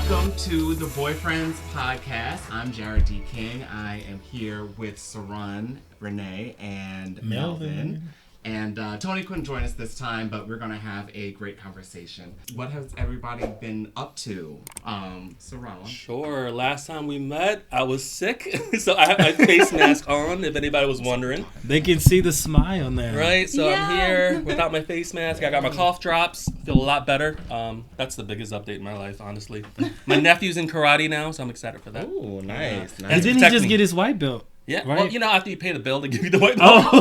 Welcome to the BoyFriends podcast. I'm Jarrod D. King. I am here with Sarun, Renee, and Melvin. And Tony couldn't join us this time, but we're going to have a great conversation. What has everybody been up to? Sarun? Sure. Last time we met, I was sick, so I had my face mask on, if anybody was wondering. They can see the smile now. Right? So I'm here without my face mask. I got my cough drops. Feel a lot better. That's the biggest update in my life, honestly. My nephew's in karate now, so I'm excited for that. Oh, nice. And didn't he just get his white belt? Yeah, right? Well, after you pay the bill, they give you the white belt.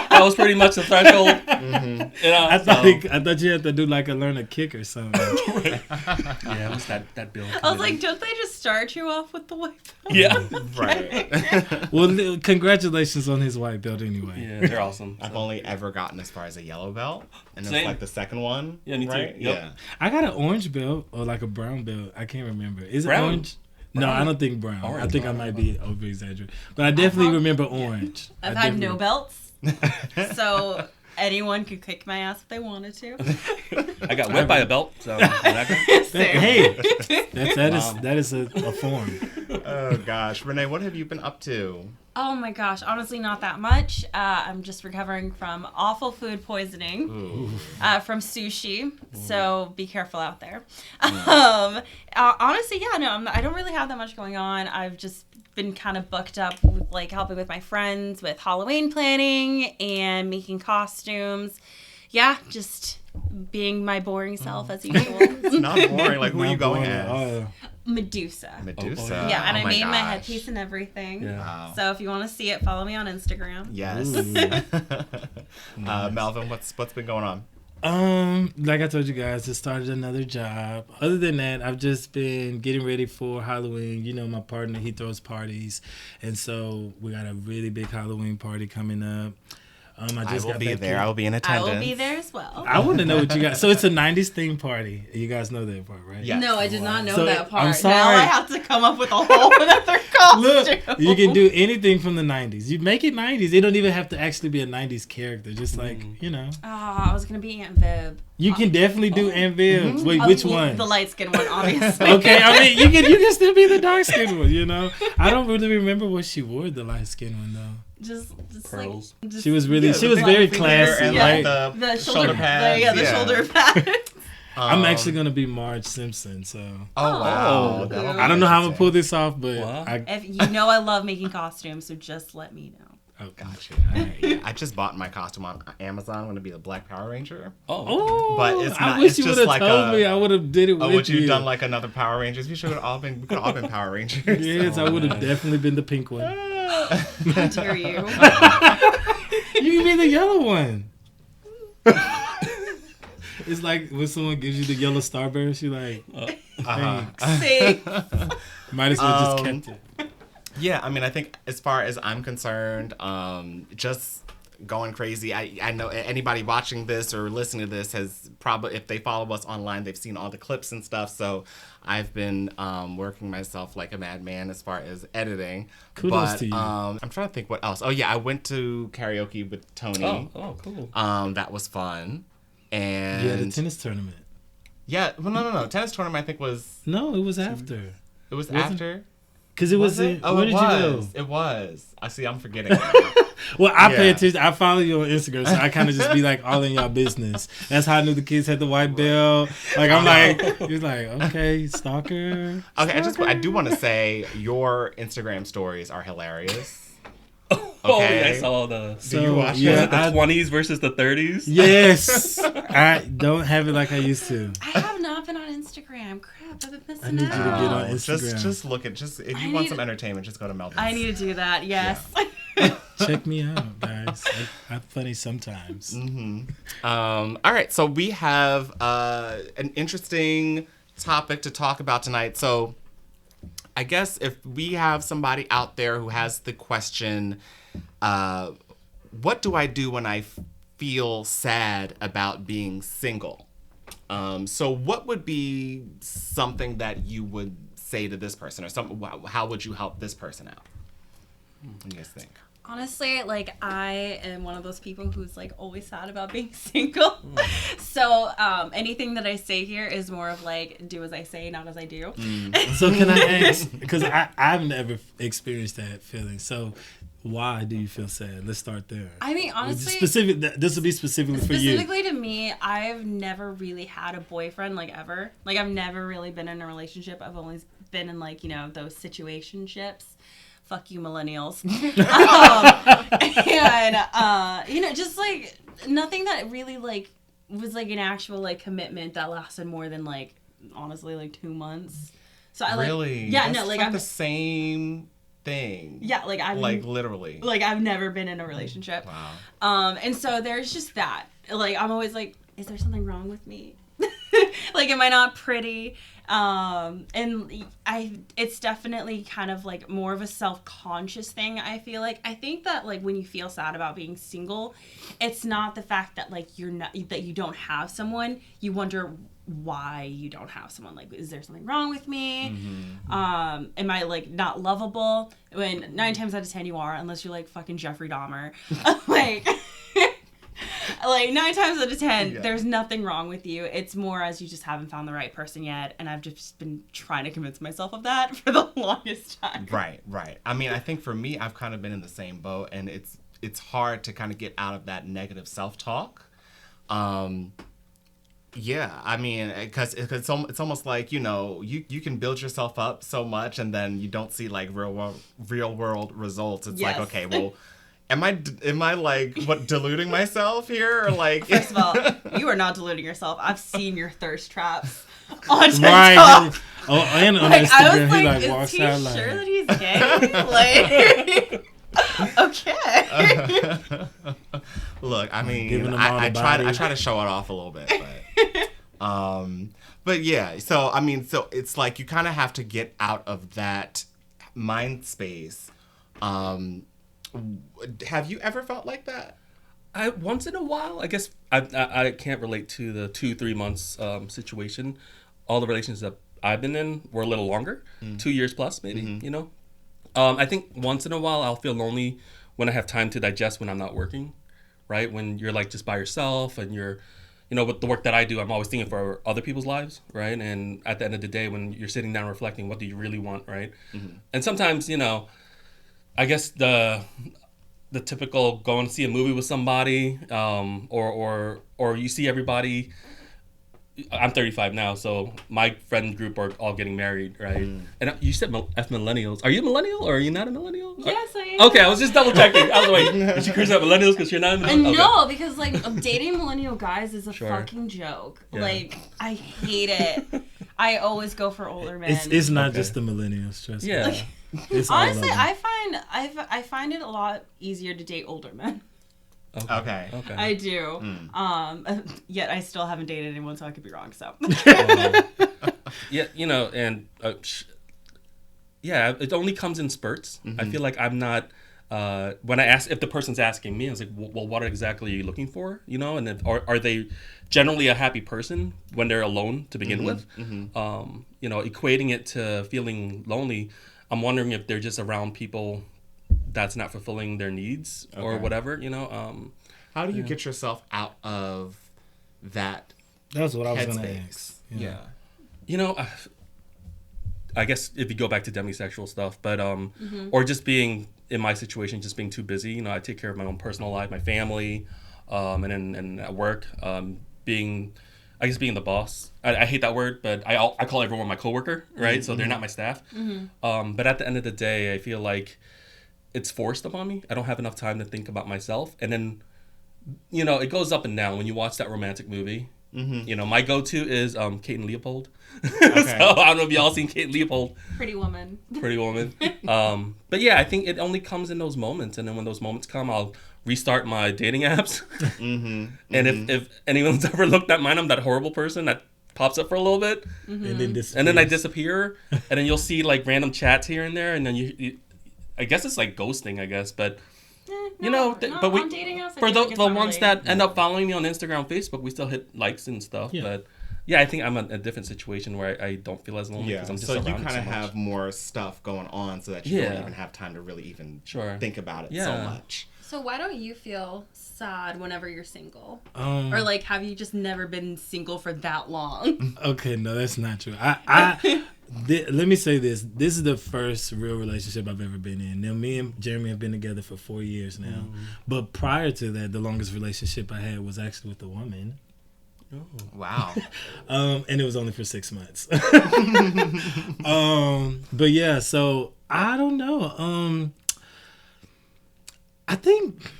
That was pretty much the threshold. Mm-hmm. I thought you had to do learn a kick or something. Yeah, it was that bill. I was like, don't they just start you off with the white belt? Yeah. Right. Well, congratulations on his white belt anyway. Yeah, they're awesome. I've only ever gotten as far as a yellow belt, and it's Same. like the second one. Yeah, me too. Right? Yep. Yeah. I got an orange belt or like a brown belt. I can't remember. Is it Brown? orange? No, I don't think brown. Orange. I think I might be over exaggerating. But I definitely remember orange. I've had no belts, so anyone could kick my ass if they wanted to. I got whipped by a belt, so. Hey, that is a form. Oh, gosh. Renee, what have you been up to? Oh my gosh, honestly not that much. I'm just recovering from awful food poisoning from sushi, so be careful out there. Honestly, I don't really have that much going on. I've just been kind of booked up with helping with my friends with Halloween planning and making costumes. Yeah, just being my boring self as usual. It's not boring. Like, who are you going as? Medusa. Medusa. Yeah, and I made my gosh. headpiece and everything. Yeah. Wow. So if you want to see it, follow me on Instagram. Yes. Melvin, what's been going on? Like I told you guys, I started another job. Other than that, I've just been getting ready for Halloween. You know, my partner, he throws parties. And so we got a really big Halloween party coming up. I will be there. I will be in attendance. I will be there as well. I want to know what you got. So it's a 90s theme party. You guys know that part, right? Yes. No, I did not know So, that part. I'm sorry. Now I have to come up with a whole other costume. Look, you can do anything from the 90s. You make it 90s. They don't even have to actually be a 90s character. Just like, you know. Oh, I was going to be Aunt Viv. You can definitely do Aunt Viv. Wait, which one? The light-skinned one, obviously. Okay, I mean, you can still be the dark-skinned one, you know? I don't really remember what she wore, the light-skinned one, though. Just Pearls. She was very classy, and right? like the shoulder pads. the shoulder pads. I'm actually going to be Marge Simpson, so. Oh, wow. Oh. That'll be I don't know how I'm going to interesting. pull this off, but What? If you know I love making costumes, so just let me know. Oh, Gotcha. Yeah, I just bought my costume on Amazon. I'm going to be the Black Power Ranger. Oh, But it's I not- wish it's you would just have like told a- me. I would have did it with Oh, would you you. done like another Power Rangers? We could have all been Power Rangers. Yes, I would have definitely been the pink one. How dare you? You can be the yellow one. It's like when someone gives you the yellow starburst, you're like, thanks. See? Might as well just kept it. Yeah, I mean, I think as far as I'm concerned, just going crazy. I know anybody watching this or listening to this has probably, if they follow us online, they've seen all the clips and stuff. So I've been working myself like a madman as far as editing. Kudos to you. I'm trying to think what else. Oh, yeah, I went to karaoke with Tony. Oh, cool. That was fun. And Yeah, the tennis tournament. Yeah, well, no. Tennis tournament, I think, was... No, it was after. It was Wasn't- after? Because it was it? Oh, where it did was. you go? It was. I see, I'm forgetting. Well, I pay Yeah. attention. I follow you on Instagram, so I kind of just be like all in y'all business. That's how I knew the kids had the white belt. Like I'm like, he's like, okay, stalker. Okay, I do want to say your Instagram stories are hilarious. Oh, Okay. yeah, I saw the. Do you watch yeah, it? The 20s versus the 30s? Yes, I don't have it like I used to. I have not been on Instagram. Crap, I've been missing I need you to out. get on Instagram. Just look at if you want some entertainment, just go to Melvin's. I need to do that, yes. Check me out, guys. I'm funny sometimes. All right, so we have an interesting topic to talk about tonight. So I guess if we have somebody out there who has the question, what do I do when I feel sad about being single? So what would be something that you would say to this person, or how would you help this person out? What do you guys think? Honestly, like, I am one of those people who's, like, always sad about being single. So, anything that I say here is more of, like, do as I say, not as I do. So can I ask, because I've never experienced that feeling, so why do you feel sad? Let's start there. I mean, honestly... This will be specifically for you. Specifically to me, I've never really had a boyfriend, like, ever. Like, I've never really been in a relationship. I've always been in, like, you know, those situationships. Fuck you, millennials. You know, just, like, nothing that really, like, was, like, an actual, like, commitment that lasted more than, like, honestly, like, 2 months. So I, like... Really? Yeah, That's no, like, I'm the same thing. Yeah, like, I'm... Like, literally. Like, I've never been in a relationship. Wow. And so there's just that. Like, I'm always like, is there something wrong with me? Like, am I not pretty? And it's definitely kind of like more of a self-conscious thing, I feel like. I think that, like, when you feel sad about being single, it's not the fact that, like, that you don't have someone. You wonder why you don't have someone. Like, is there something wrong with me? Am I, like, not lovable? When 9 times out of 10 you are, unless you're, like, fucking Jeffrey Dahmer. Like 9 times out of 10, there's nothing wrong with you. It's more as you just haven't found the right person yet, and I've just been trying to convince myself of that for the longest time. Right. I mean, I think for me, I've kind of been in the same boat, and it's hard to kind of get out of that negative self-talk. Yeah, I mean, because it's almost like, you know, you can build yourself up so much, and then you don't see, like, real world results. It's like, okay, well, am I like, what, deluding myself here, or like? First of all, you are not deluding yourself. I've seen your thirst traps on TikTok. Right. Oh, and on like, Instagram, I was like, he, like, walks is he out sure like, that he's gay? Like, okay. Look, I mean, I try to show it off a little bit, but yeah. So I mean, so it's like you kind of have to get out of that mind space. Have you ever felt like that? Once in a while, I guess. I can't relate to the 2-3 months situation. All the relationships that I've been in were a little longer, 2 years plus, maybe. You know, I think once in a while I'll feel lonely when I have time to digest when I'm not working, right? When you're, like, just by yourself and you're, you know, with the work that I do, I'm always thinking for other people's lives, right? And at the end of the day, when you're sitting down reflecting, what do you really want, right? And sometimes, you know, I guess the typical go and see a movie with somebody, or you see everybody. I'm 35 now, so my friend group are all getting married, right? And you said F millennials. Are you a millennial or are you not a millennial? Yes, I am. Okay, I was just double checking. I was like, is she cruising at millennials because you're not a millennial? No, because, like, dating millennial guys is a fucking joke. Yeah. Like, I hate it. I always go for older men. it's not just the millennials, trust me. Yeah. Like, It's honestly, I find it a lot easier to date older men. Okay. I do. Yet I still haven't dated anyone, so I could be wrong. So. Yeah, you know, and yeah, it only comes in spurts. I feel like I'm not. When I ask if the person's asking me, I was like, well, what exactly are you looking for? You know, and then, are they generally a happy person when they're alone to begin with? You know, equating it to feeling lonely, I'm wondering if they're just around people that's not fulfilling their needs or whatever, you know. How do you get yourself out of that? That's what I was going to headspace? ask. Yeah. You know, I guess if you go back to demisexual stuff, but or just being in my situation, just being too busy. You know, I take care of my own personal life, my family, and at work, being the boss. I hate that word, but I call everyone my coworker, right? So they're not my staff. But at the end of the day, I feel like it's forced upon me. I don't have enough time to think about myself. And then, you know, it goes up and down when you watch that romantic movie. You know, my go-to is Kate and Leopold. So I don't know if y'all seen Kate and Leopold. Pretty Woman. But yeah, I think it only comes in those moments. And then when those moments come, I'll restart my dating apps. And if anyone's ever looked at mine, I'm that horrible person that pops up for a little bit. And then I disappear. And then you'll see, like, random chats here and there. And then you I guess it's like ghosting, I guess. But, you know, but dating apps, for the ones that end up following me on Instagram, Facebook, we still hit likes and stuff. But I think I'm in a different situation where I don't feel as lonely because I'm just so you surrounded kind of so much. have more stuff going on so that you don't Yeah. even have time to really even Sure. think about it so Yeah. much. So why don't you feel sad whenever you're single? Um, Or like, have you just never been single for that long? Okay, no, that's not true. Let me say this. This is the first real relationship I've ever been in. Now, me and Jeremy have been together for 4 years now. But prior to that, the longest relationship I had was actually with a woman. Wow. And it was only for 6 months. But yeah, so I don't know. I think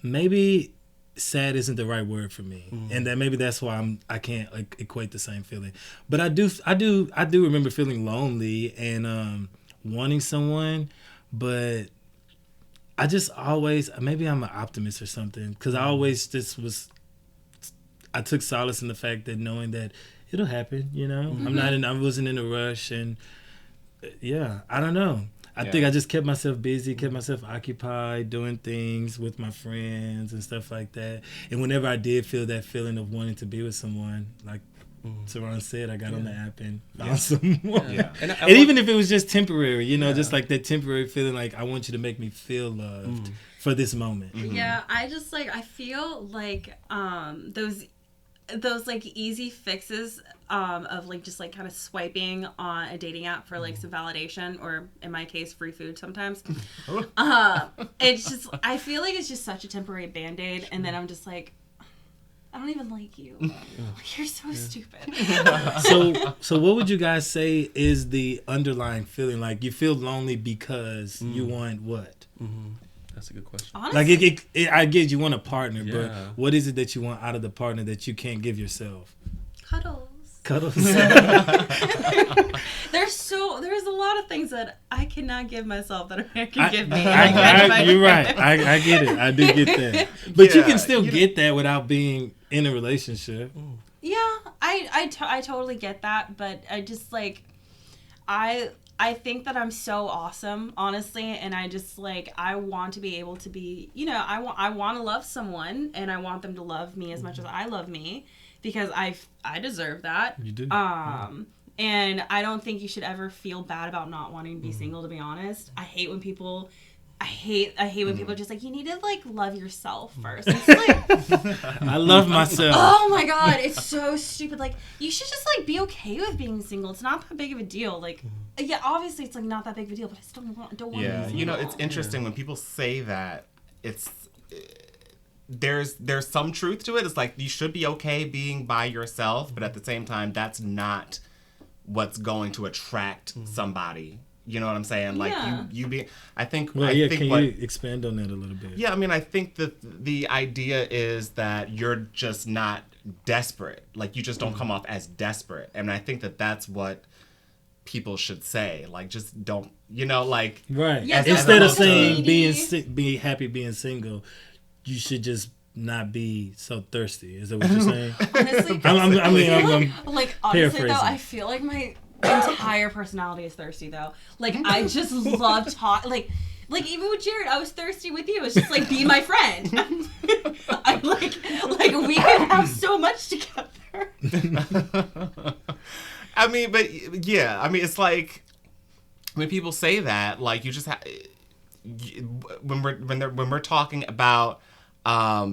maybe sad isn't the right word for me, and that maybe that's why I can't like equate the same feeling. But I do remember feeling lonely and wanting someone, but I just always, maybe I'm an optimist or something, because I always I took solace in the fact that knowing that it'll happen. I wasn't in a rush, and I don't know. I think I just kept myself busy, kept myself occupied, doing things with my friends and stuff like that. And whenever I did feel that feeling of wanting to be with someone, like Sarun said, I got on the app and found someone. Yeah. And even if it was just temporary, just like that temporary feeling, like I want you to make me feel loved for this moment. Yeah, I just I feel like those like easy fixes of like just like kind of swiping on a dating app for like some validation, or in my case free food sometimes. It's just, I feel like it's just such a temporary band-aid, and then I'm just like, I don't even like you. You're so stupid. So what would you guys say is the underlying feeling? Like you feel lonely because you want what? That's a good question. Honestly, Like I get you want a partner, Yeah. but what is it that you want out of the partner that you can't give yourself? cuddles. There's There's a lot of things that I cannot give myself that a man can give me. You're right. I get it. I do get that. But you can still get that without being in a relationship. Yeah, I totally get that, but I just like I think that I'm so awesome, honestly, and I just like I want to be able to be, I want to love someone, and I want them to love me as much as I love me, because I deserve that. You do. And I don't think you should ever feel bad about not wanting to be single, to be honest. I hate when people when people are just like, you need to like love yourself first. It's like, I love myself. oh my god, it's so stupid. Like, you should just like be okay with being single. It's not that big of a deal. Like, yeah, obviously it's like not that big of a deal, but I still don't want to be single. It's interesting when people say that. It's there's some truth to it. It's like you should be okay being by yourself, but at the same time, that's not what's going to attract somebody. You know what I'm saying? Like you be. I think. Well, I think can you expand on that a little bit? Yeah, I mean, I think that the idea is that you're just not desperate. Like, you just don't come off as desperate. And I think that that's what people should say. Like, just don't, like... Right. Yeah, instead of don't saying be being happy being single, you should just not be so thirsty. Is that what you're saying? Honestly, I'm like honestly though, paraphrasing. I feel like my entire personality is thirsty though. Like, I just love talk. Like even with Jarrod, I was thirsty with you. It's just like, be my friend. I'm like we can have so much together. I mean, but yeah, I mean, it's like when people say that, like, you just have when we're talking about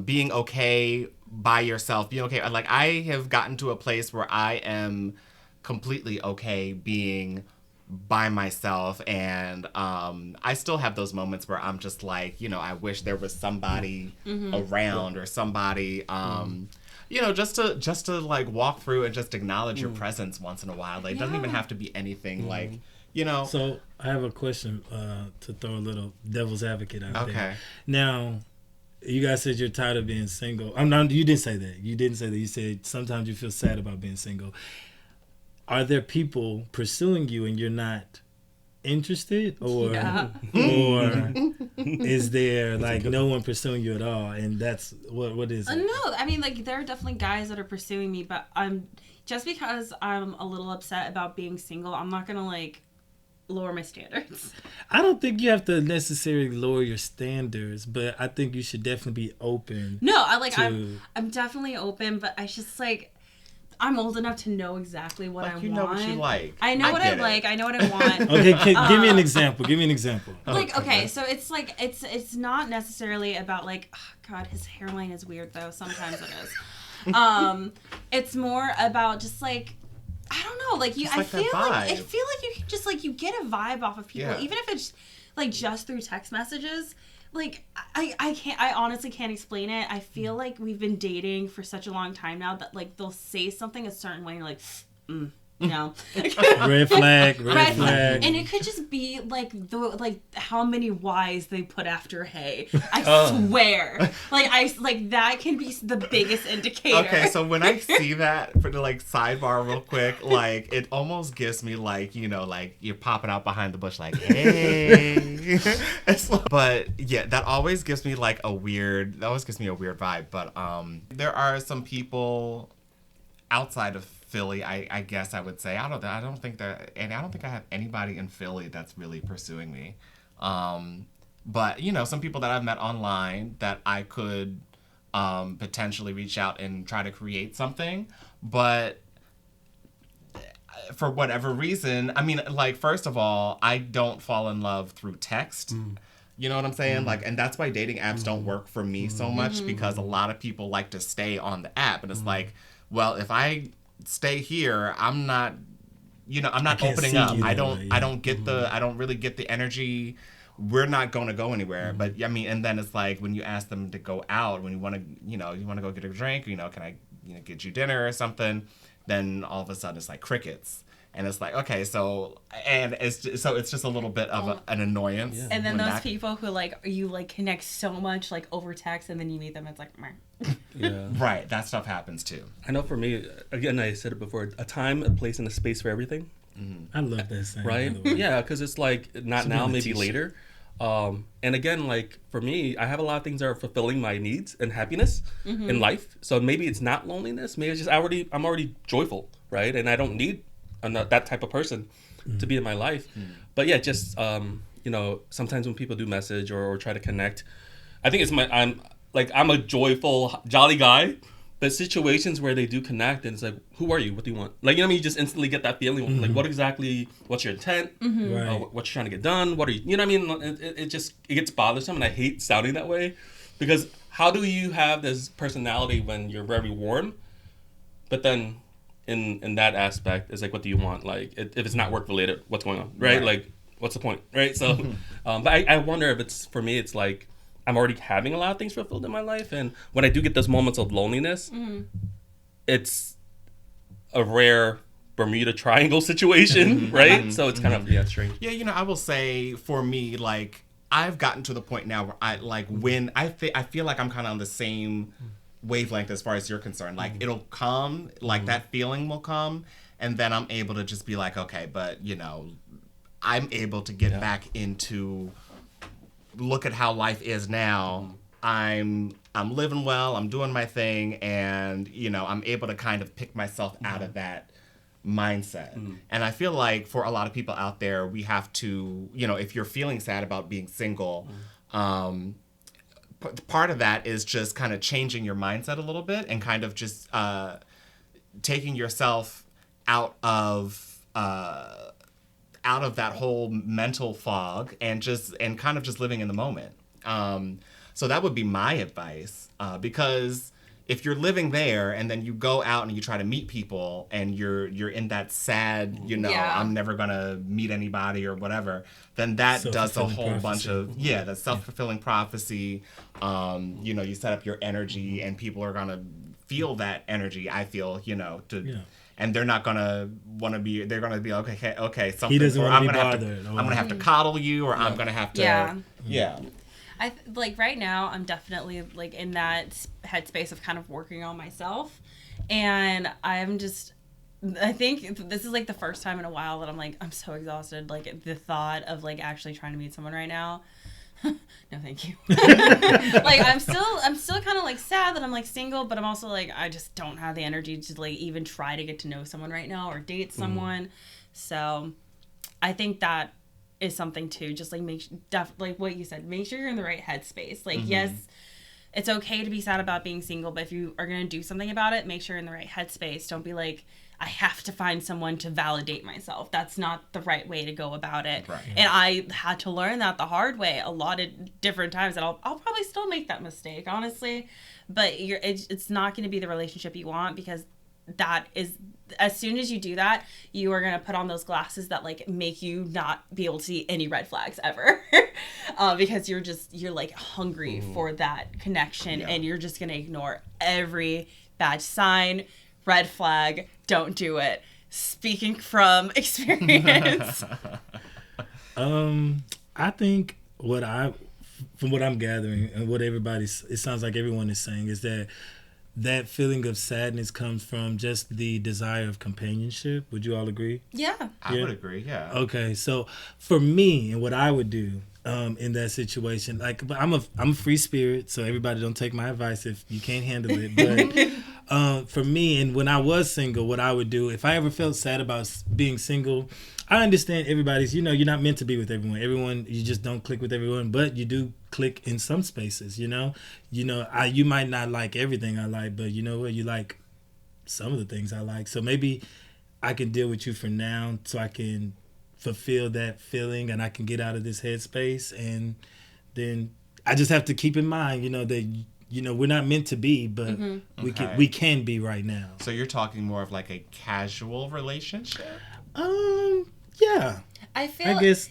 being okay by yourself, being okay. Like, I have gotten to a place where I am completely okay being by myself, and I still have those moments where I'm just like, I wish there was somebody around, or somebody just to like walk through and just acknowledge your presence once in a while. Like, it doesn't even have to be anything like, So I have a question to throw a little devil's advocate out there. Okay. Now, you guys said you're tired of being single. You didn't say that. You said sometimes you feel sad about being single. Are there people pursuing you and you're not interested, or is there like no one pursuing you at all, and that's what is it? No, I mean, like, there are definitely guys that are pursuing me, but just because I'm a little upset about being single, I'm not gonna like lower my standards. I don't think you have to necessarily lower your standards, but I think you should definitely be open. No, I'm definitely open, but I just like, I'm old enough to know exactly what I want. You know what you like. I know what I like. I know what I want. Okay, give me an example. Give me an example. Like, okay, so it's like it's not necessarily about like, oh God, his hairline is weird though. Sometimes it is. It's more about just like, I don't know, like you. I feel like you can just like you get a vibe off of people, even if it's like just through text messages. Like I honestly can't explain it. I feel like we've been dating for such a long time now that like they'll say something a certain way and you're like, you know, red flag. And it could just be like how many Y's they put after hey. I swear, like that can be the biggest indicator. Okay, so when I see that, for the like sidebar real quick, like it almost gives me like, you know, like you're popping out behind the bush like, hey. But yeah, that always gives me like a weird vibe. But there are some people outside of Philly, I guess I would say. I don't think I have anybody in Philly that's really pursuing me. But you know, some people that I've met online that I could potentially reach out and try to create something. But for whatever reason, I mean, like, first of all, I don't fall in love through text. You know what I'm saying? Like, and that's why dating apps don't work for me so much, because a lot of people like to stay on the app, and it's like, well, if I stay here, I'm not opening up. I don't really get the energy. We're not going to go anywhere. But I mean, and then it's like when you ask them to go out, when you want to go get a drink, you know, can I, you know, get you dinner or something? Then all of a sudden it's like crickets. And it's like, okay, it's just a little bit of an annoyance. Yeah. And then those people who like you like connect so much like over text, and then you meet them, it's like, meh. Yeah, right. That stuff happens too. I know for me, again, I said it before: a time, a place, and a space for everything. I love that saying. Right? Yeah, because it's like not now, maybe later. And again, like for me, I have a lot of things that are fulfilling my needs and happiness in life. So maybe it's not loneliness. Maybe it's just I'm already joyful, right? And I don't need that type of person to be in my life. But yeah, just you know, sometimes when people do message or try to connect, I think I'm a joyful, jolly guy. But situations where they do connect, and it's like, who are you? What do you want? Like, you know what I mean? You just instantly get that feeling. Like, what's your intent? Right. What you're trying to get done? What are you know what I mean? It gets bothersome, and I hate sounding that way. Because how do you have this personality when you're very warm? But then in that aspect, it's like, what do you want? Like, if it's not work related, what's going on? Right? Like, what's the point? Right? So, but I wonder if it's, for me, it's like, I'm already having a lot of things fulfilled in my life, and when I do get those moments of loneliness, it's a rare Bermuda Triangle situation, right? So it's kind of strange. Yeah, you know, I will say for me, like I've gotten to the point now where I like when I feel like I'm kind of on the same wavelength as far as you're concerned. Like it'll come, like that feeling will come, and then I'm able to just be like, okay, but you know, I'm able to get back into. Look at how life is now. I'm living well, I'm doing my thing, and you know, I'm able to kind of pick myself out of that mindset. And I feel like for a lot of people out there, we have to, you know, if you're feeling sad about being single, part of that is just kind of changing your mindset a little bit and kind of just taking yourself out of that whole mental fog and kind of just living in the moment. So that would be my advice, because if you're living there and then you go out and you try to meet people and you're in that sad, you know, I'm never gonna meet anybody or whatever, then that does a whole bunch of that self-fulfilling prophecy. You know, you set up your energy and people are gonna feel that energy. I feel, you know, and they're not gonna want to be. They're gonna be okay. Something. He doesn't want to be bothered. I'm gonna have to coddle you, or I'm gonna have to. Yeah. I like right now. I'm definitely like in that headspace of kind of working on myself, and I'm just. I think this is like the first time in a while that I'm like I'm so exhausted. Like the thought of like actually trying to meet someone right now. No, thank you. Like I'm still kind of like sad that I'm like single, but I'm also like I just don't have the energy to like even try to get to know someone right now or date someone. So I think that is something too. Just like like what you said, make sure you're in the right headspace. Like yes, it's okay to be sad about being single, but if you are going to do something about it, make sure you're in the right headspace. Don't be like, I have to find someone to validate myself. That's not the right way to go about it. Right. And I had to learn that the hard way a lot of different times. And I'll probably still make that mistake, honestly. But it's not going to be the relationship you want, because that is, as soon as you do that, you are going to put on those glasses that like make you not be able to see any red flags ever. Because you're like hungry for that connection, and you're just going to ignore every bad sign, red flag. Don't do it. Speaking from experience. I think from what I'm gathering and what it sounds like everyone is saying, is that feeling of sadness comes from just the desire of companionship. Would you all agree? Yeah. I would agree, yeah. Okay, so for me, and what I would do in that situation, like, but I'm a free spirit, so everybody don't take my advice if you can't handle it. But for me, and when I was single, what I would do, if I ever felt sad about being single, I understand everybody's, you're not meant to be with everyone. You just don't click with everyone, but you do click in some spaces, you might not like everything I like, but you know what, you like some of the things I like. So maybe I can deal with you for now, so I can fulfill that feeling and I can get out of this headspace. And then I just have to keep in mind, that we're not meant to be, but we can be right now. So you're talking more of like a casual relationship? Yeah. I guess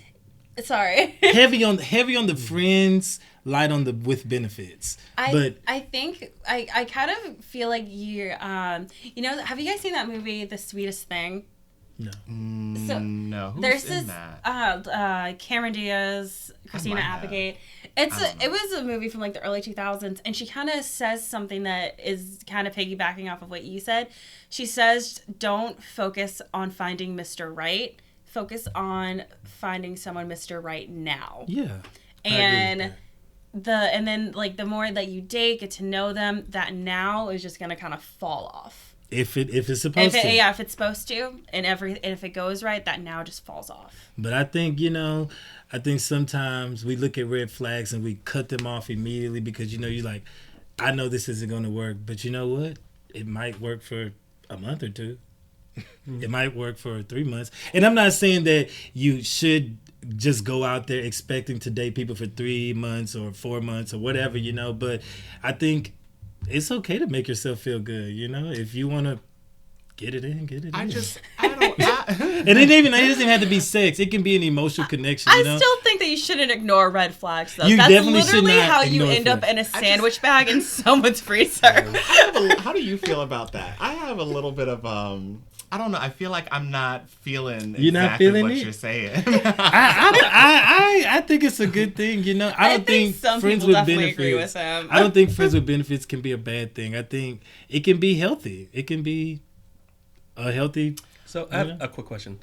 sorry. heavy on the friends, light on the with benefits. I think I kind of feel like you're have you guys seen that movie The Sweetest Thing? No. So no. Who's in that? Cameron Diaz, Christina Applegate. It was a movie from like the early 2000s, and she kind of says something that is kind of piggybacking off of what you said. She says, "Don't focus on finding Mr. Right. Focus on finding someone Mr. Right now." Yeah. And then like the more that you date, get to know them, that now is just gonna kind of fall off. If it's supposed to. Yeah, if it's supposed to, and if it goes right, that now just falls off. But I think, sometimes we look at red flags and we cut them off immediately because, you're like, I know this isn't going to work. But you know what? It might work for a month or two. It might work for 3 months. And I'm not saying that you should just go out there expecting to date people for 3 months or 4 months or whatever, But I think it's okay to make yourself feel good, If you want to get it in, get it in. And it doesn't even have to be sex. It can be an emotional connection, I still think that you shouldn't ignore red flags, though. You That's definitely should literally not how you ignore end up flags. in a sandwich bag in someone's freezer. How do you feel about that? I have a little bit of I don't know. I feel like I'm not feeling You're not exactly feeling what it? you're saying. I think it's a good thing, I don't think some friends people with definitely benefits. agree with him. I don't think friends with benefits can be a bad thing. I think it can be healthy. It can be a healthy. So I have a quick question.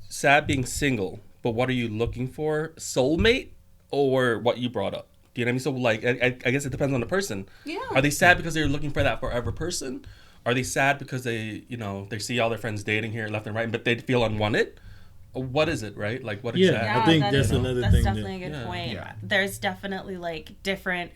Sad being single, but what are you looking for? Soulmate or what you brought up? Do you know what I mean? So like, I guess it depends on the person. Yeah. Are they sad because they're looking for that forever person? Are they sad because they see all their friends dating here left and right, but they feel unwanted? What is it, right? Like, what exactly? I think that's another thing. That's definitely a good point. Yeah. There's definitely like different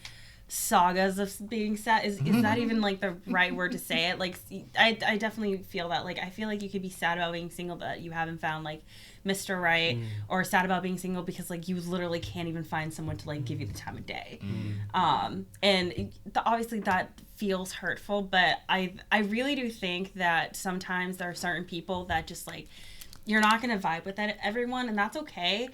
sagas of being sad. Is that even like the right word to say it? Like, I definitely feel that. Like, I feel like you could be sad about being single, but you haven't found like Mr. Right, or sad about being single because like you literally can't even find someone to like give you the time of day. And obviously that feels hurtful, but I really do think that sometimes there are certain people that just like you're not gonna vibe with everyone, and that's okay.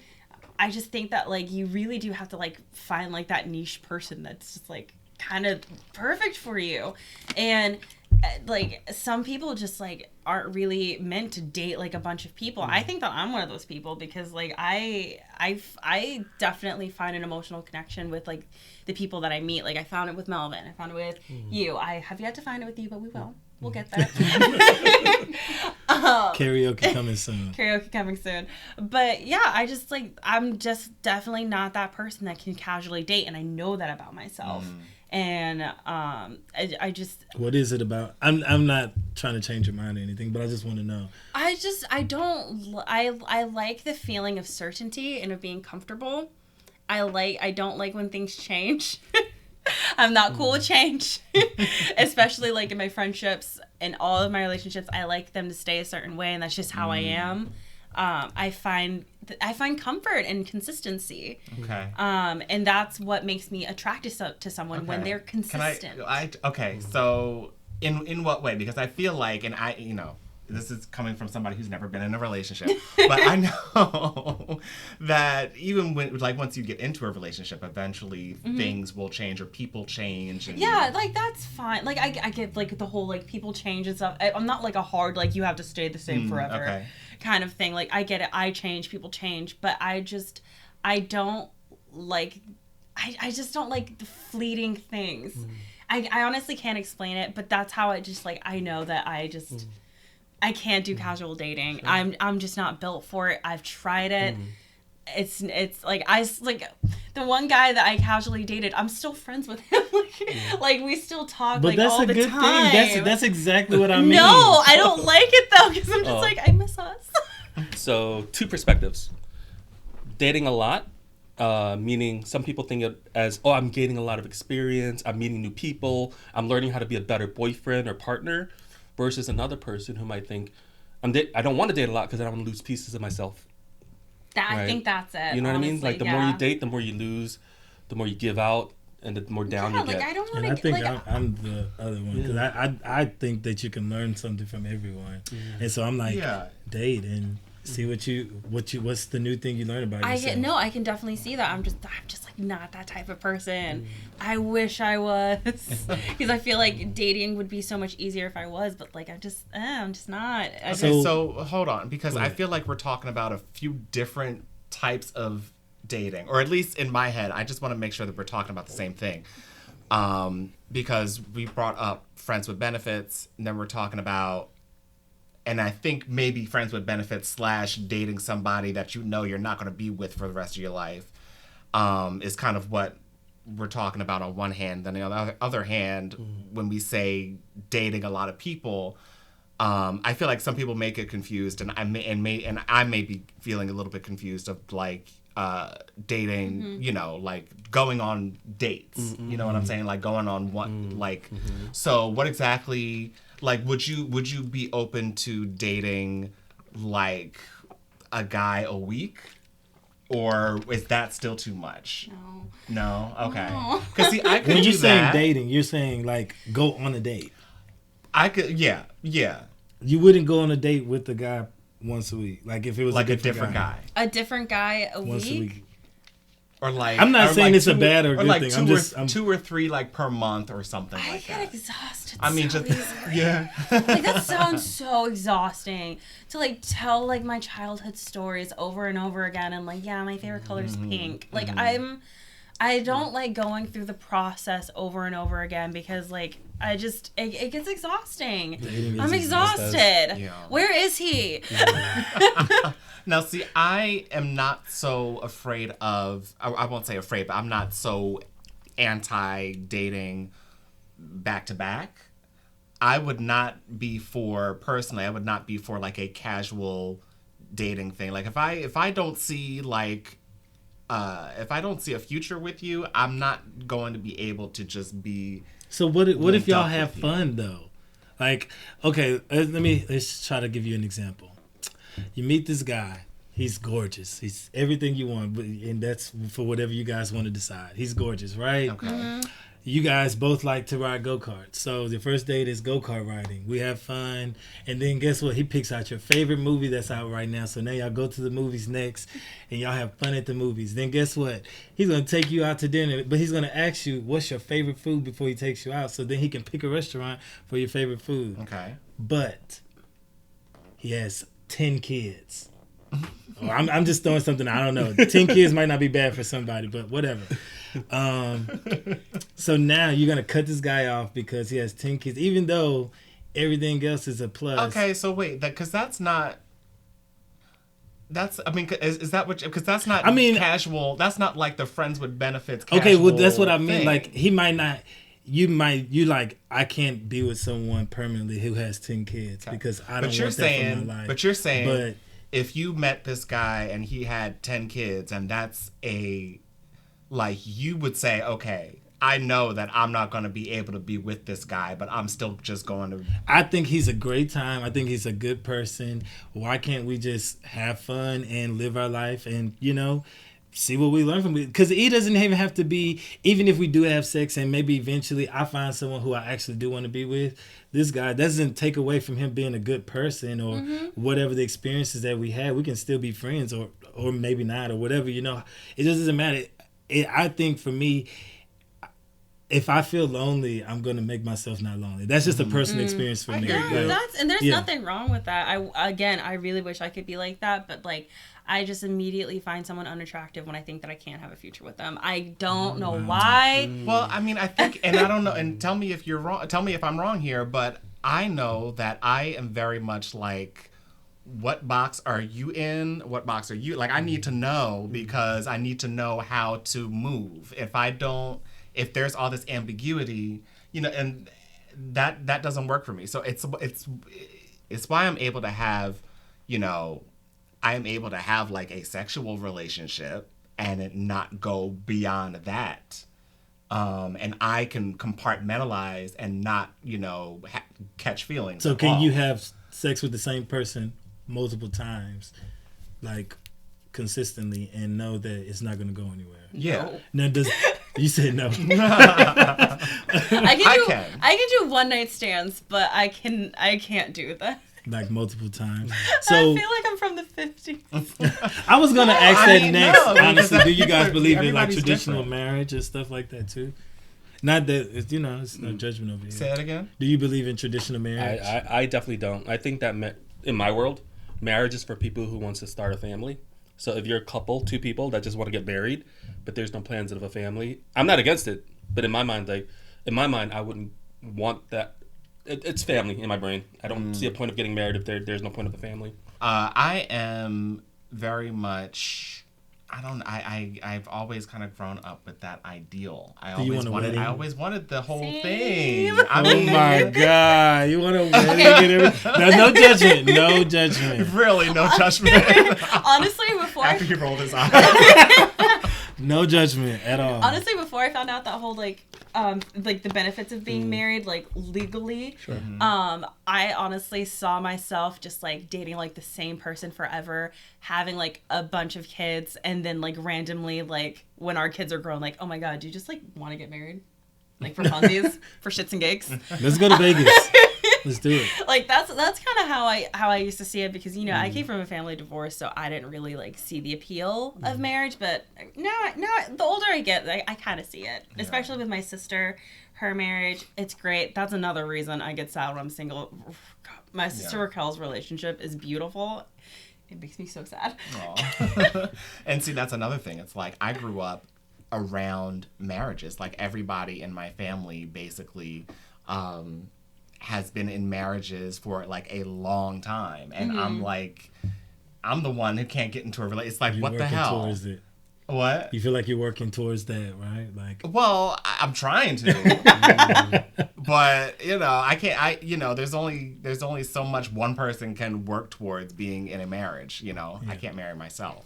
I just think that like you really do have to like find like that niche person that's just like kind of perfect for you. And like some people just like aren't really meant to date like a bunch of people. I think that I'm one of those people because like I definitely find an emotional connection with like the people that I meet. Like I found it with Melvin, I found it with you. I have yet to find it with you, but we will. We'll get there. Karaoke coming soon. Karaoke coming soon. But yeah, I'm just definitely not that person that can casually date, and I know that about myself. And I just. What is it about? I'm not trying to change your mind or anything, but I just want to know. I like the feeling of certainty and of being comfortable. I don't like when things change. I'm not cool with change. Especially like in my friendships and all of my relationships, I like them to stay a certain way, and that's just how I am. I find comfort in consistency. Okay. And that's what makes me attracted to someone when they're consistent. Okay. So in what way? Because I feel like, and this is coming from somebody who's never been in a relationship, but I know that even when, like, once you get into a relationship, eventually things will change or people change. And, yeah, like, that's fine. Like, I get, like, the whole, like, people change and stuff. I'm not, like, a hard, like, you have to stay the same forever kind of thing. Like, I get it. I change. People change. But I just don't like the fleeting things. I honestly can't explain it, but that's how I know that I can't do casual dating. Sure. I'm just not built for it. I've tried it. It's like the one guy that I casually dated, I'm still friends with him. Like we still talk all the time. But that's a good thing. That's exactly what I mean. No, I don't like it though, because I'm just like, I miss us. So 2 perspectives. Dating a lot, meaning some people think it as, oh, I'm gaining a lot of experience, I'm meeting new people, I'm learning how to be a better boyfriend or partner, versus another person who might think, I don't want to date a lot because I don't want to lose pieces of myself. I think that's it. You know what I mean? Like the more you date, the more you lose, the more you give out, and the more down you get. I don't want to. I think I'm the other one, because I think that you can learn something from everyone, and so I'm like, date and see what's the new thing you learn about yourself. I can definitely see that. I'm just like not that type of person. I wish I was, because I feel like dating would be so much easier if I was, but like I'm just not. So hold on, because I feel like we're talking about a few different types of dating, or at least in my head, I just want to make sure that we're talking about the same thing. Because we brought up friends with benefits, and then we're talking about, and I think maybe friends with benefits / dating somebody that you know you're not going to be with for the rest of your life, is kind of what we're talking about on one hand. Then on the other hand, when we say dating a lot of people, I feel like some people may get confused, and I may be feeling a little bit confused of like dating, like going on dates. You know what I'm saying? Like going on one, so what exactly? Like, would you be open to dating like a guy a week, or is that still too much? No. Okay. Because see, I could. When you're saying dating, you're saying like go on a date. I could. Yeah. You wouldn't go on a date with the guy once a week, like if it was like a different guy. A different guy once a week. Or like, I'm not saying it's a bad or good like thing. I'm 2 or 3 like per month or something like that. I get exhausted. I mean, so just yeah. Like that sounds so exhausting to like tell like my childhood stories over and over again, and like my favorite color is pink. Like I don't like going through the process over and over again, because like it gets exhausting. I'm exhausted. Yeah. Where is he? Yeah. Now, see, I am not so afraid of, I won't say afraid, but I'm not so anti-dating back-to-back. I would not be for like a casual dating thing. Like if I don't see like, if I don't see a future with you, I'm not going to be able to just be. So what if y'all have fun though? Like, okay, let's try to give you an example. You meet this guy. He's gorgeous. He's everything you want, and that's for whatever you guys want to decide. He's gorgeous, right? Okay. You guys both like to ride go-karts. So the first date is go-kart riding. We have fun. And then guess what? He picks out your favorite movie that's out right now. So now y'all go to the movies next, and y'all have fun at the movies. Then guess what? He's going to take you out to dinner, but he's going to ask you, what's your favorite food before he takes you out? So then he can pick a restaurant for your favorite food. Okay. But he has 10 kids. I'm just throwing something, I don't know. 10 kids might not be bad for somebody, but whatever. So now you're going to cut this guy off because he has 10 kids, even though everything else is a plus. Okay, so wait, because that's not... is that what... Because that's not casual. That's not like the friends with benefits casual Okay, well, that's what I mean. Thing. Like, he might not... I can't be with someone permanently who has 10 kids because I don't want that for my life. But you're saying if you met this guy and he had 10 kids and that's you would say, okay, I know that I'm not going to be able to be with this guy, but I'm still just going to. I think he's a great time. I think he's a good person. Why can't we just have fun and live our life and, see what we learn from it? Because he doesn't even have to be, even if we do have sex and maybe eventually I find someone who I actually do want to be with, this guy doesn't take away from him being a good person or whatever the experiences that we had. We can still be friends or maybe not or whatever, It just doesn't matter. I think for me, if I feel lonely, I'm going to make myself not lonely. That's just a personal experience for me. Yeah, there's nothing wrong with that. I really wish I could be like that, but I just immediately find someone unattractive when I think that I can't have a future with them. I don't know why. Well, I mean, I think, and I don't know, and tell me if you're wrong. Tell me if I'm wrong here, but I know that I am very much like, what box are you in? What box are you? Like, I need to know because I need to know how to move. If there's all this ambiguity, and that doesn't work for me. So it's why I'm able to have, I am able to have like a sexual relationship and it not go beyond that. And I can compartmentalize and not, catch feelings. So can you have sex with the same person multiple times, like consistently, and know that it's not going to go anywhere? Yeah. No, you said no. I can do one night stands, but I can't do that. Like multiple times. So I feel like I'm from the 50s. I was gonna ask that next. No, honestly, do you guys believe in like everybody's traditional different. marriage and stuff like that too? Not that it's no judgment over here. Say it again. Do you believe in traditional marriage? I definitely don't. I think that in my world, marriage is for people who wants to start a family. So if you're a couple, two people that just want to get married, but there's no plans of a family, I'm not against it. But in my mind, I wouldn't want that. It's family in my brain. I don't see a point of getting married if there's no point of a family. I am very much. I've always kind of grown up with that ideal. I always wanted the whole thing. Oh my God! You want a wedding? No judgment. No judgment. Really, no judgment. Honestly, before After he rolled his eyes. No judgment at all. Honestly, before I found out that whole the benefits of being married legally, Sure. I honestly saw myself just dating the same person forever, having a bunch of kids, and then randomly when our kids are grown, oh my God, do you just want to get married? For funsies, for shits and gigs. Let's go to Vegas. Let's do it. That's kind of how I used to see it, because I came from a family divorce, so I didn't really see the appeal of marriage. But now the older I get, I kind of see it, especially with my sister, her marriage. It's great. That's another reason I get sad when I'm single. My sister Raquel's relationship is beautiful. It makes me so sad. And see, that's another thing. It's I grew up around marriages. Everybody in my family basically has been in marriages for a long time, and I'm the one who can't get into a relationship. It's You're what the hell? towards it. What? You feel like you're working towards that, right? Well, I'm trying to, but I can't. There's only so much one person can work towards being in a marriage. I can't marry myself.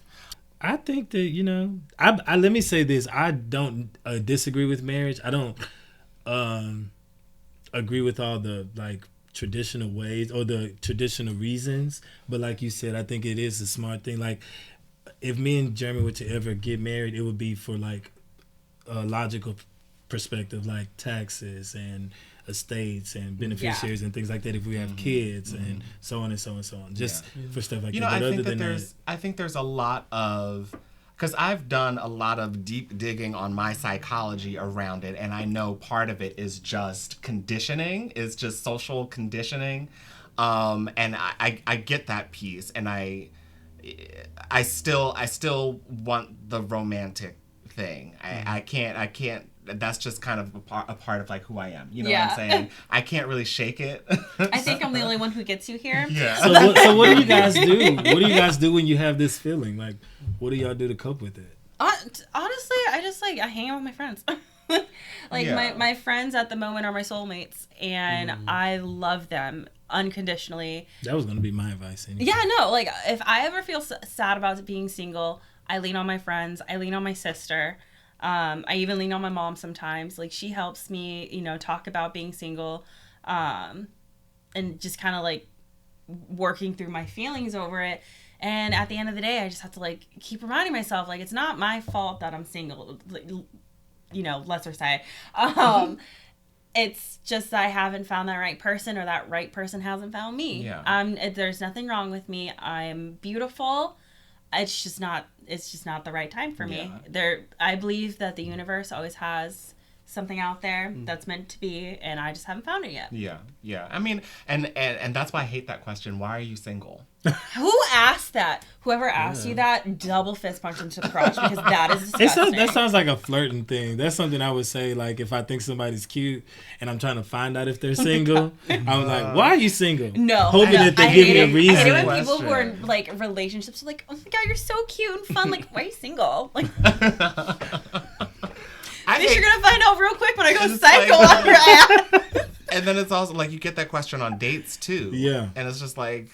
I think that I let me say this. I don't disagree with marriage. I don't agree with all the traditional ways or the traditional reasons. But like you said, I think it is a smart thing. If me and Jeremy were to ever get married, it would be for a logical perspective, taxes and estates and beneficiaries and things like that. If we have kids and so on and so on and so on, just for stuff like that. But I think there's a lot of, because I've done a lot of deep digging on my psychology around it, and I know part of it is just conditioning, is just social conditioning, and I get that piece, and I still want the romantic thing. I can't. That's just kind of a part of who I am. You know what I'm saying? I can't really shake it. I think I'm the only one who gets you here. Yeah. So what do you guys do? What do you guys do when you have this feeling? What do y'all do to cope with it? Honestly, I just I hang out with my friends. My friends at the moment are my soulmates, and I love them unconditionally. That was going to be my advice anyway. Yeah, no, if I ever feel sad about being single, I lean on my friends, I lean on my sister. I even lean on my mom sometimes. Like, she helps me, talk about being single, and just kind of like working through my feelings over it. And at the end of the day, I just have to like keep reminding myself, like, it's not my fault that I'm single, lesser say. It's just I haven't found that right person, or that right person hasn't found me. Yeah. There's nothing wrong with me. I'm beautiful. It's just not the right time for me. I believe that the universe always has something out there that's meant to be, and I just haven't found it yet. Yeah. I mean, and that's why I hate that question. Why are you single? Who asked that? Whoever asked you that, double fist punch into the crotch, because that is disgusting. That sounds like a flirting thing. That's something I would say, like, if I think somebody's cute and I'm trying to find out if they're single, I'm like, why are you single? No. Hoping that they give me a reason. I hate it when people who are in, like, relationships are like, oh my God, you're so cute and fun. Like, why are you single? Like, I guess you're going to find out real quick when I go psycho on your ass. And then it's also like you get that question on dates too. Yeah. And it's just like,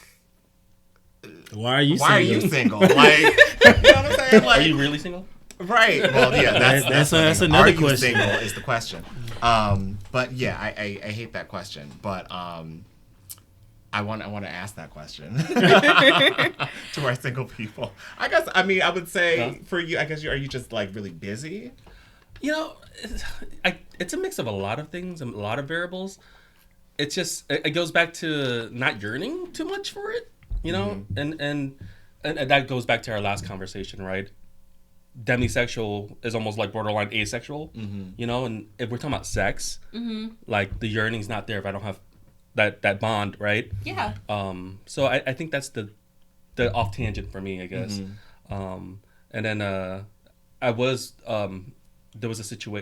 why are you single? Like, you know what I'm saying? Like, are you really single? Right. Well, yeah, that's another are question. You single is the question. But yeah, I hate that question. But I want to ask that question to our single people. I would say for you, are you just like really busy? It's a mix of a lot of things and a lot of variables. It's just, it goes back to not yearning too much for it, and that goes back to our last conversation, right? Demisexual is almost like borderline asexual, and if we're talking about sex, like the yearning's not there if I don't have that bond, right? Yeah. So I think that's the off tangent for me, I guess. And then I was there was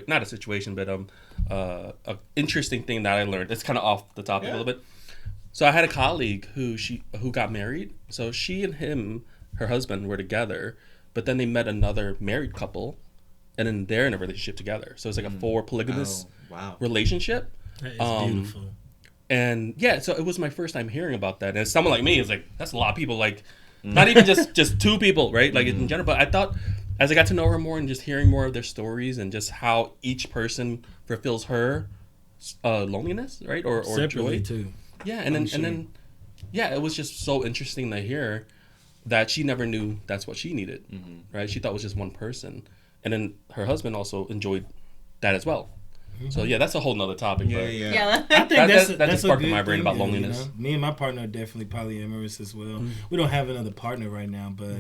not a situation, but a interesting thing that I learned. It's kind of off the topic a little bit. So I had a colleague who got married. So she and her husband were together, but then they met another married couple, and then they're in a relationship together. So it's like a 4 polygamous relationship. That is beautiful. And yeah, so it was my first time hearing about that. And someone like me is like, that's a lot of people. Like, not even just 2 people, right? Like in general. But I thought, as I got to know her more and just hearing more of their stories and just how each person fulfills her loneliness, right, or separately joy too. Yeah, and then it was just so interesting to hear that she never knew that's what she needed, right? She thought it was just one person, and then her husband also enjoyed that as well. So yeah, that's a whole nother topic. Yeah. I think that just sparked in my brain about loneliness. Me and my partner are definitely polyamorous as well. We don't have another partner right now, but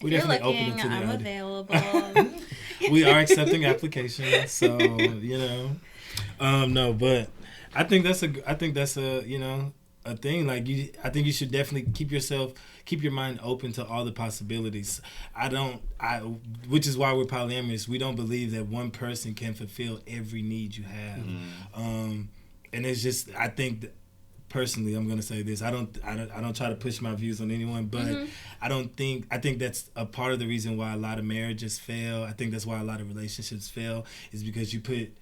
we're definitely open to the I'm idea. available. We are accepting applications, so no, but I think that's a thing. Like I think you should definitely keep your mind open to all the possibilities. Which is why we're polyamorous. We don't believe that one person can fulfill every need you have. And it's just, I think personally, I'm gonna say this. I don't try to push my views on anyone, but I think that's a part of the reason why a lot of marriages fail. I think that's why a lot of relationships fail, is because you put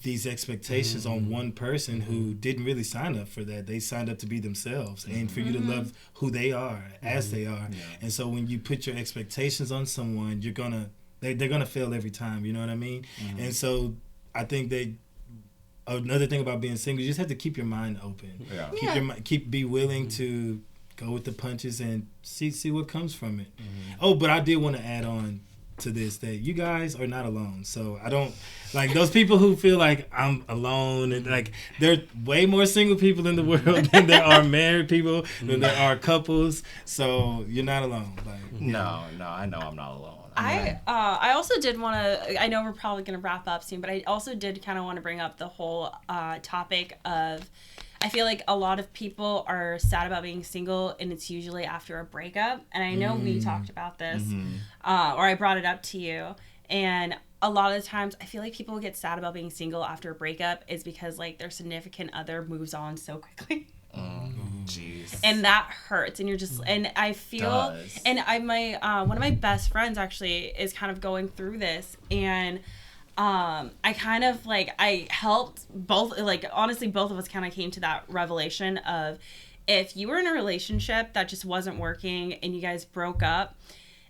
these expectations on one person who didn't really sign up for that. They signed up to be themselves and for you to love who they are as they are. Yeah. And so when you put your expectations on someone, they're gonna fail every time. You know what I mean? And so I think another thing about being single, you just have to keep your mind open. Yeah. Be willing to go with the punches and see what comes from it. Oh, but I did want to add on to this, that you guys are not alone. So I don't like those people who feel like I'm alone, and like there are way more single people in the world than there are married people, than there are couples. So you're not alone. Like, no, I know I'm not alone. I also did want to, I know we're probably going to wrap up soon, but I also did kind of want to bring up the whole topic of, I feel like a lot of people are sad about being single, and it's usually after a breakup. And I know we talked about this, or I brought it up to you. And a lot of the times, I feel like people get sad about being single after a breakup is because like their significant other moves on so quickly. Jeez. And that hurts, and you're just, and I feel, and one of my best friends actually is kind of going through this, and I kind of like, I helped both, like honestly both of us kind of came to that revelation of, if you were in a relationship that just wasn't working and you guys broke up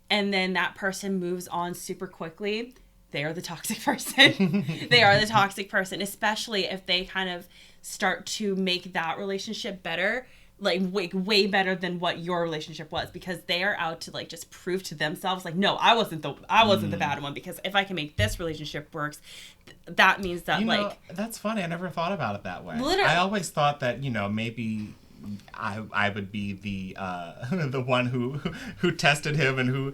and then that person moves on super quickly, they are the toxic person. They are the toxic person, especially if they kind of start to make that relationship better, like way better than what your relationship was, because they are out to like just prove to themselves like, no, I wasn't the bad one, because if I can make this relationship works, that means that that's funny. I never thought about it that way. Literally. I always thought that maybe I would be the the one who tested him and who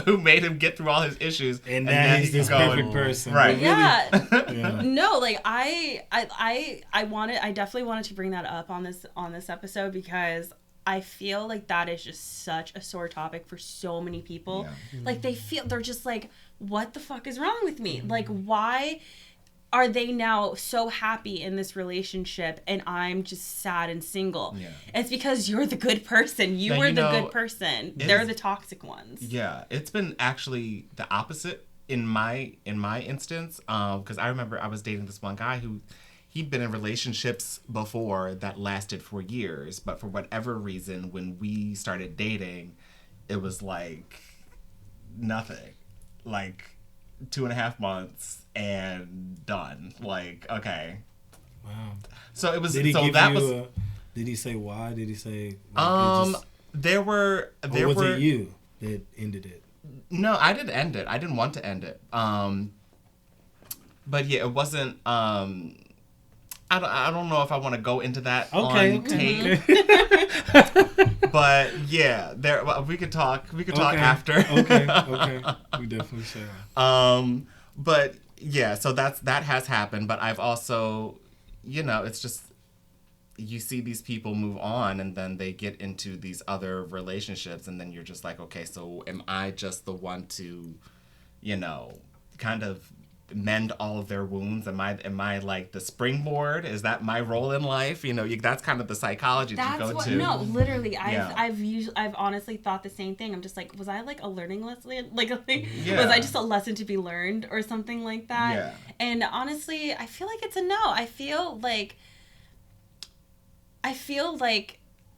who made him get through all his issues, and now he's this perfect person, right? Yeah. No, like I definitely wanted to bring that up on this episode, because I feel like that is just such a sore topic for so many people. Yeah. Like they're just like, what the fuck is wrong with me? Like, why are they now so happy in this relationship and I'm just sad and single? Yeah. It's because you're the good person. You were the good person. They're the toxic ones. Yeah. It's been actually the opposite in my instance. Because I remember I was dating this one guy who he'd been in relationships before that lasted for years. But for whatever reason, when we started dating, it was like nothing. Like 2.5 months and done. Like, okay. Wow. So it was. Did he Did he say why? Did he say? There were. Was it you that ended it? No, I didn't end it. I didn't want to end it. But yeah, it wasn't. I don't know if I want to go into that on tape. But yeah, we could talk. We could talk after. Okay. We definitely shall. But yeah, so that has happened. But I've also, it's just, you see these people move on and then they get into these other relationships, and then you're just like, okay, so am I just the one to, kind of mend all of their wounds? Am I like the springboard? Is that my role in life? That's kind of the psychology that you go to. No, literally, I've honestly thought the same thing. I'm just like, was I like a learning lesson? Was I just a lesson to be learned or something like that? Yeah. And honestly, I feel like it's a no. I feel like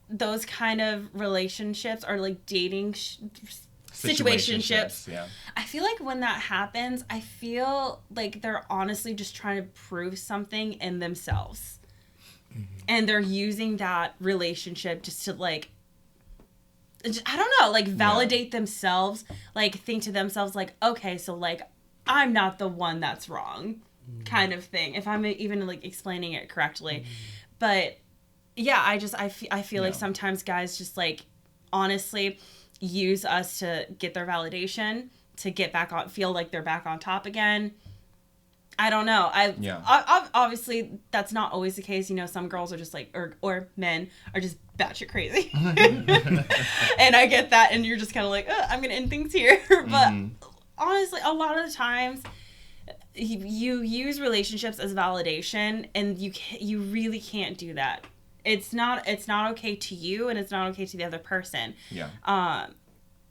those kind of relationships are like dating situationships. Yeah. I feel like when that happens, I feel like they're honestly just trying to prove something in themselves. Mm-hmm. And they're using that relationship just to like, I don't know, like validate themselves, like think to themselves like, okay, so like I'm not the one that's wrong, kind of thing, if I'm even like explaining it correctly. But yeah, I feel like sometimes guys just like honestly use us to get their validation, to get back on, feel like they're back on top again. I don't know. Obviously that's not always the case. Some girls are just like, or men are just batshit crazy. And I get that, and you're just kind of like, I'm gonna end things here. But honestly, a lot of the times you use relationships as validation, and you really can't do that. It's not okay to you, and it's not okay to the other person. Yeah.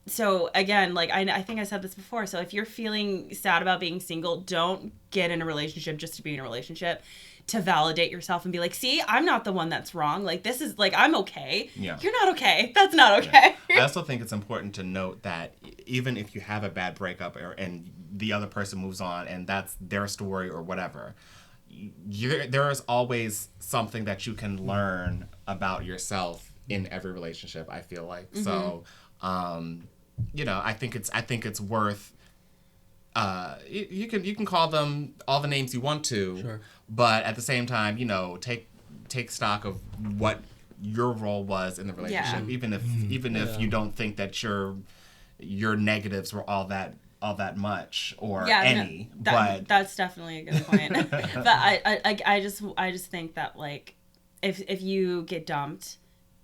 So again, like I think I said this before. So if you're feeling sad about being single, don't get in a relationship just to be in a relationship, to validate yourself and be like, see, I'm not the one that's wrong. Like, this is like, I'm okay. Yeah. You're not okay. That's not okay. Yeah. I also think it's important to note that even if you have a bad breakup and the other person moves on and that's their story or whatever, there is always something that you can learn about yourself in every relationship, I feel like. Mm-hmm. So, I think it's worth, you can call them all the names you want to, sure, but at the same time, take stock of what your role was in the relationship, even if you don't think that your negatives were all that much or any. But that's definitely a good point. But I just think that like if you get dumped,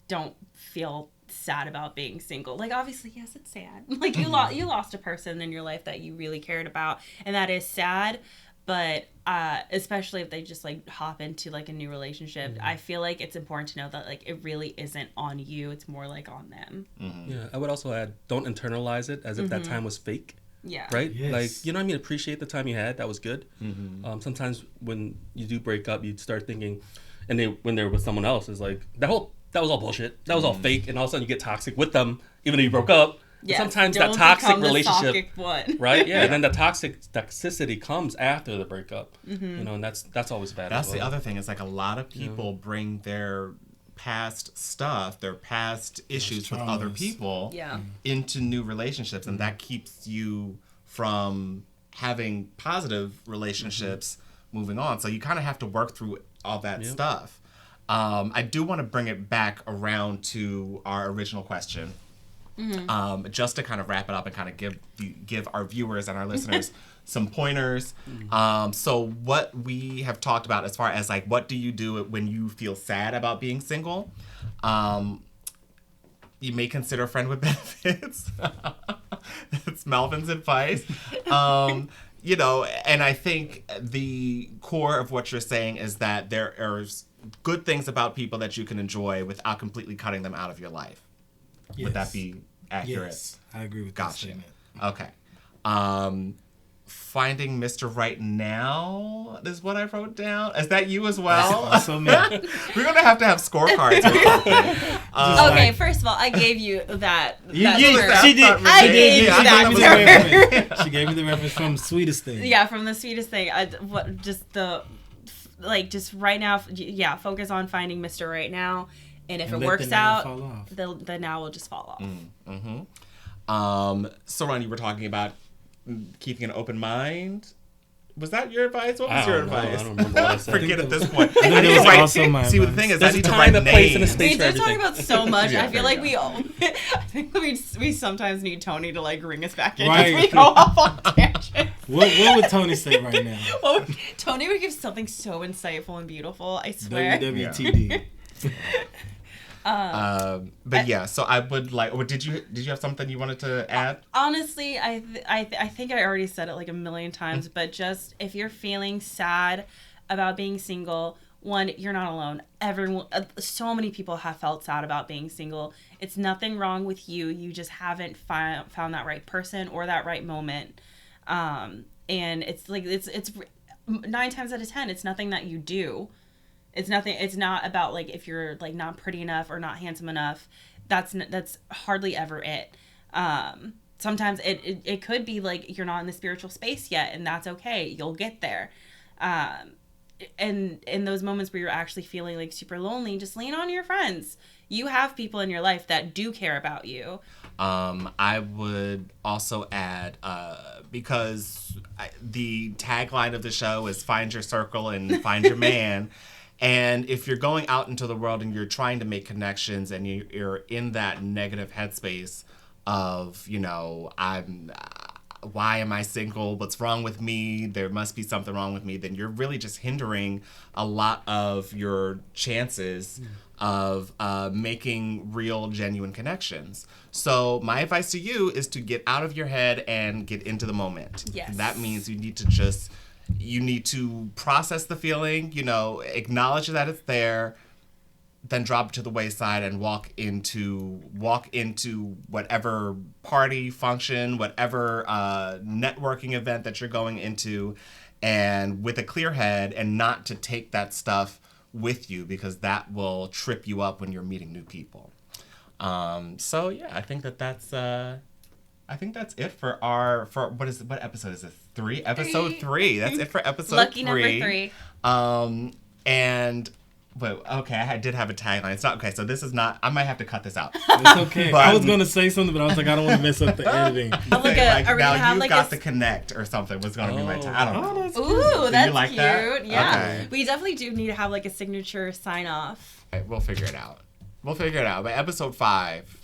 don't feel sad about being single. Like, obviously, yes, it's sad. Like, you lost a person in your life that you really cared about, and that is sad. But especially if they just like hop into like a new relationship, I feel like it's important to know that like it really isn't on you. It's more like on them. Mm-hmm. Yeah, I would also add, don't internalize it as if that time was fake. Yeah. Right? Yes. Like, appreciate the time you had. That was good. Mm-hmm. Sometimes when you do break up, you start thinking, and when they're with someone else, is like, that was all bullshit. That was all fake. And all of a sudden you get toxic with them, even though you broke up. Yes, sometimes don't that toxic become the relationship, toxic one. right? Yeah, and then the toxicity comes after the breakup. You know, and that's always bad. That's as well. the other thing. It's like a lot of people bring their past stuff, their past issues with other traumas. people Yeah. into new relationships, and that keeps you from having positive relationships moving on. So you kind of have to work through all that stuff. I do want to bring it back around to our original question. Just to kind of wrap it up and kind of give our viewers and our listeners some pointers. So what we have talked about as far as like, what do you do when you feel sad about being single? You may consider a friend with benefits. It's Melvin's advice. You know, and I think the core of what you're saying is that there are good things about people that you can enjoy without completely cutting them out of your life. Yes. Would that be accurate? Yes, I agree with that Gotcha. statement. Okay. Finding Mr. Right Now is what I wrote down. Is that you as well? Also me. We're going to have scorecards or something. Okay, first of all, I gave you that. You that did. term. She did. I gave you I that thought She that gave me the reference. She gave me the reference from Sweetest Thing. Yeah, from the sweetest thing. Just right now, focus on finding Mr. Right Now. And if And it let the works now out, fall off. the now will just fall off. Sarun, you were talking about keeping an open mind. Was that your advice? What was I your don't know. advice? I don't remember what I said. Forget at this point. I think that was also my See, the advice. thing is, There's I need a to time, write a place, and a names. space We for did talk everything. about so much. Yeah, I feel there like you we sometimes need Tony to like ring us back in Right. if we go off on tangents. What would Tony say right now? Tony would give something so insightful and beautiful. I swear. WWTD. But yeah, so I would like. Or did you have something you wanted to add? Honestly, I think I already said it like a million times, but just if you're feeling sad about being single, one, you're not alone. Everyone, so many people have felt sad about being single. It's nothing wrong with you. You just haven't found that right person or that right moment. And it's like it's 9 times out of 10, it's nothing that you do. It's not about like if you're like not pretty enough or not handsome enough. That's hardly ever it. Sometimes it could be like you're not in the spiritual space yet, and that's okay. You'll get there. And in those moments where you're actually feeling like super lonely, just lean on your friends. You have people in your life that do care about you. I would also add, because the tagline of the show is "Find your circle and find your man." And if you're going out into the world and you're trying to make connections and you're in that negative headspace of, you know, why am I single? What's wrong with me? There must be something wrong with me. Then you're really just hindering a lot of your chances of making real, genuine connections. So my advice to you is to get out of your head and get into the moment. Yes. That means you need to process the feeling, you know, acknowledge that it's there, then drop it to the wayside and walk into whatever party, function, whatever networking event that you're going into, and with a clear head, and not to take that stuff with you, because that will trip you up when you're meeting new people. So yeah, I think that's it for what episode is this? 3? Episode 3. That's it for episode 3. Lucky number 3. And but okay, I did have a tagline. It's not okay. So this is not. I might have to cut this out. It's okay. But- I was gonna say something, but I was like, I don't want to mess up the editing. Are we Now gonna have you've like got a the connect or something was going to be my tagline. I don't know. that's Ooh, that's like cute. that? Yeah. Okay. We definitely do need to have like a signature sign off. Okay, we'll figure it out. By episode 5.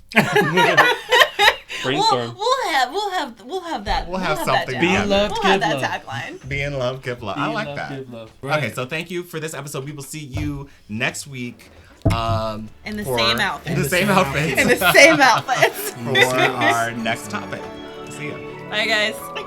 Brainstorm. We'll have that. We'll have that something down. Be in love, We'll have give that love. tagline. Be in love, give love. I Be like love, that. give love. Right. Okay, so thank you for this episode. We will see you next week. In the same outfit. In the same outfit. In the same outfits. For our next topic. See ya. Bye, guys.